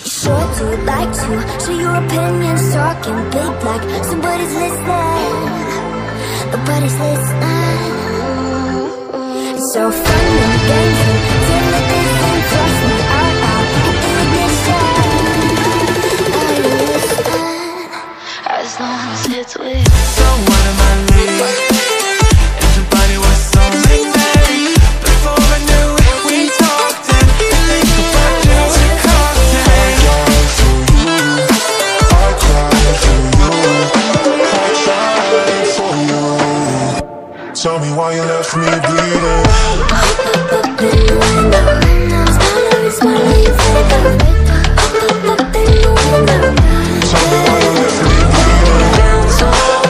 Sure to like to share your opinions, talking big like somebody's listening. Nobody's listening. It's so fun and games till it isn't. Trust me, out ignition. Are you listening? As long as it's with. So what am I leaving? Everybody was so magnetic. Before I knew it, we talked and linked the budgets and cocktails. I cried for you. Tell me why you left me bleeding. Tell me why you left me bleeding. So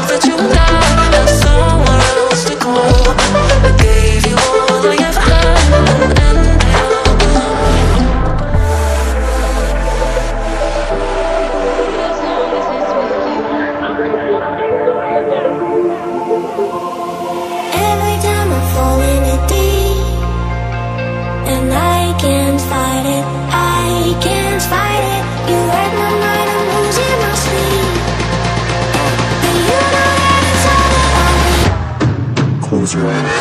that you died and someone else to go. I gave you all I ever had and Every time I fall in it deep, and I can't fight it, I can't fight it. You hurt my mind, I'm losing my sleep. And you know that it's all about me. close your eyes.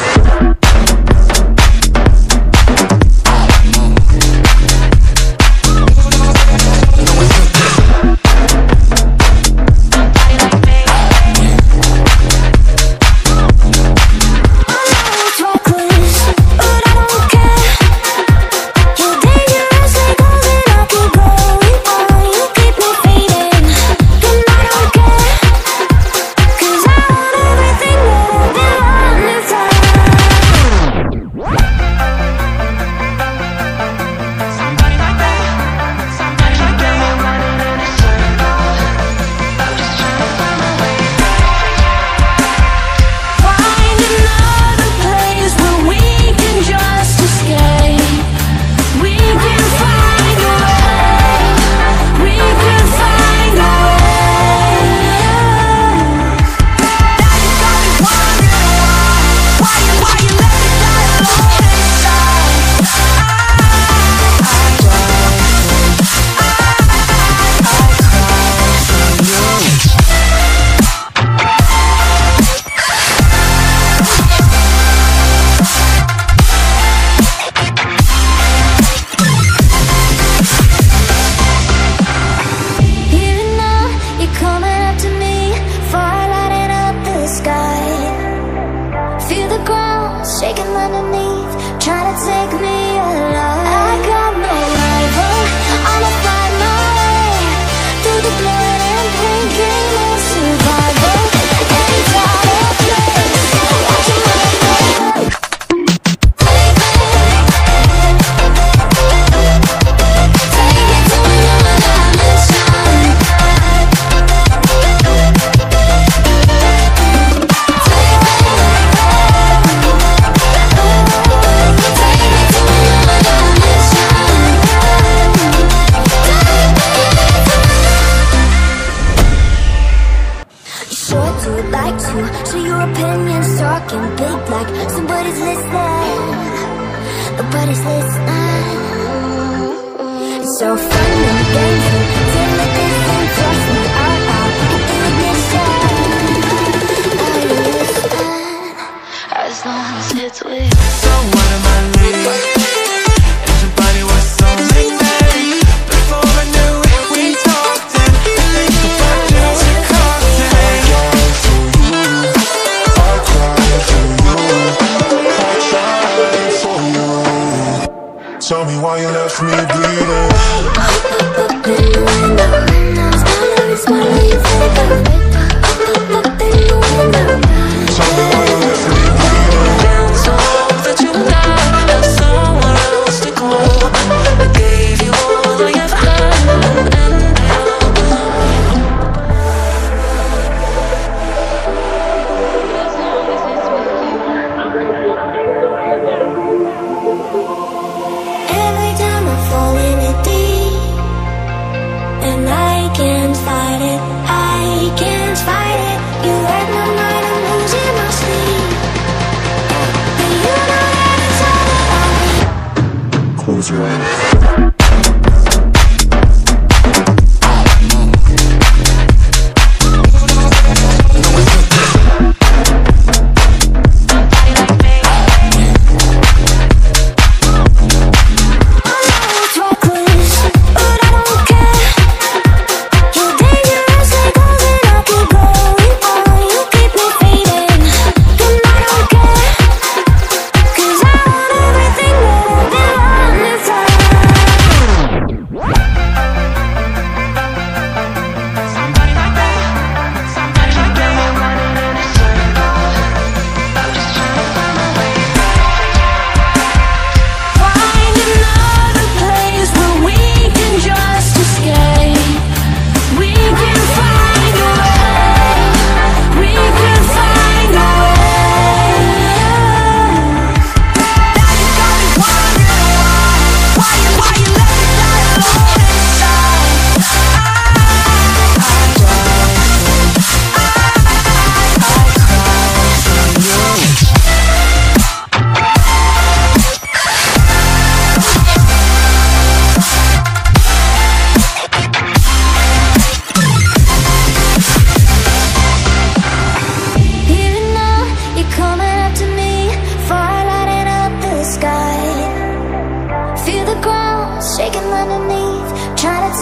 Shaking underneath, trying to take me alive. I got no rival, I'ma find my way through the blood and pain, game of survival. Any time or place, watching my life. Take it to another dimension. Like to share your opinions, talking big like somebody's listening. Nobody's listening. It's so fun and games till it isn't. Trust me, out ignition. Are you listening? As long as it's with. So what am I leaving? Everybody was so magnetic. Before I knew it, we talked and linked the budgets and cocktails. Tell me why you left me bleeding. Tell me why you left me bleeding.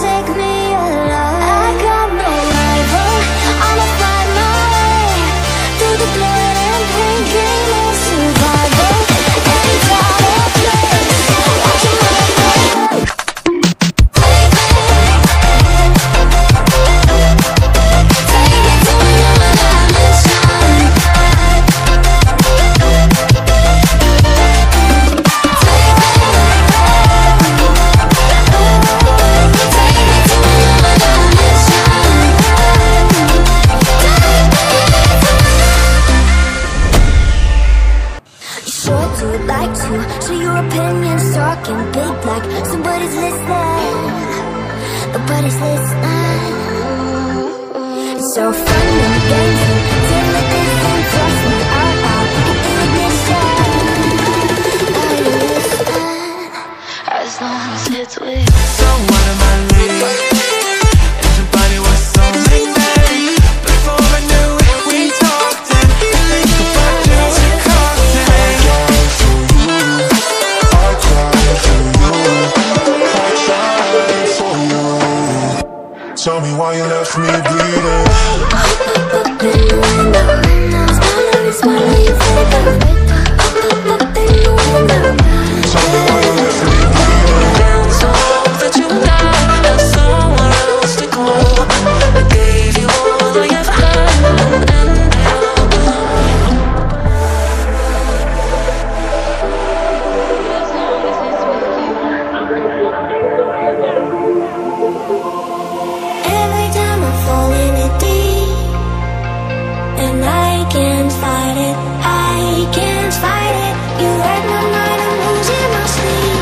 take me alive. I got no rival, I'ma find my way through the blood and pain, game of survival. Any time or place, watch it run away. Take me to another dimension. Like to share your opinions, talking big like somebody's listening. Nobody's listening. It's so fun and games until it isn't. Trust me, I'll hit the ignition. Are you listening? As long as it's with you. So what am I leaving? Everybody was so magnetic. Before I knew it, we talked and think about just a cocktail. Tell me why you left me bleeding. Tell me why you left me bleeding. Down so that you died, had somewhere else to go. I gave you all I ever had, and Every time I fall in it deep, and I can't fight it, I can't fight it. You wreck my mind, I'm losing my sleep.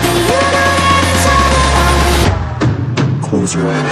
But you know that it's all about me. Close your eyes.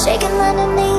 Shaking underneath